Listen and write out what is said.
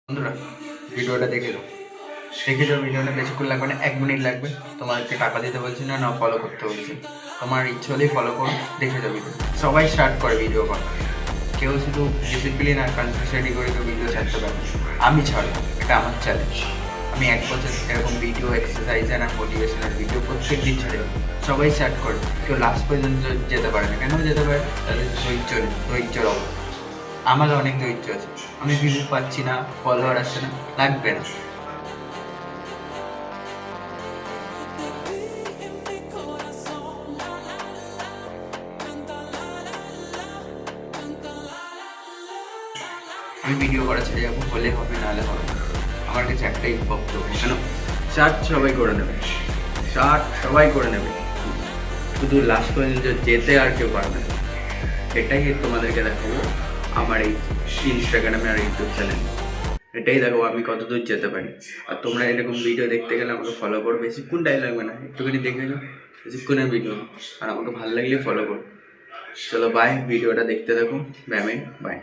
বন্ধুরা ভিডিওটা দেখে যাও ভিডিওটা বেশিক্ষণ লাগবে না, 1 মিনিট লাগবে। তোমাদেরকে টাকা দিতে বলছি না, না ফলো করতে বলছি। তোমার ইচ্ছে হলেই ফলো করো, দেখে যাও ভিডিও। সবাই স্টার্ট করে ভিডিও করা, কেউ শুধু ডিসিপ্লিন আর কনসিস্টেন্সি করে কেউ ভিডিও ছাড়তে পারে। আমি ছাড়বো, এটা আমার চ্যালেঞ্জ। আমি 1 বছর এরকম ভিডিও এক্সারসাইজ আর মোটিভেশনাল ভিডিও প্রত্যেক দিন ছেড়ে দেবো। সবাই স্টার্ট করে, কেউ লাস্ট পর্যন্ত যেতে পারে না। কেন যেতে পারে? তাদের ধৈর্যের অভাব। আমার অনেক ধৈর্য আছে, আমি ভিউ পাচ্ছি না, ফলোয়ার আসছে না, লাগবে না। আমি ভিডিও করা ছেড়ে যাবো, হলে হবে নাহলে হবে না। আমার কাছে একটাই বক্তব্য, কেন স্টার্ট সবাই করে নেবে, শুধু লাস্ট পর্যন্ত যেতে আর কেউ পারবে না। এটাই তোমাদেরকে দেখাবো আমার এই ইনস্টাগ্রামে আর ইউটিউব চ্যানেল। এটাই দেখাবো আমি কত দূর যেতে পারি। আর তোমরা এরকম ভিডিও দেখতে গেলে আমাকে ফলো করো, বেশিক্ষণ টাইম লাগবে না, একটুখানি দেখে যাও, বেশিক্ষণের ভিডিও। আর আমাকে ভালো লাগলে ফলো করো। চলো বাই, ভিডিওটা দেখতে থাকো। Bye bye.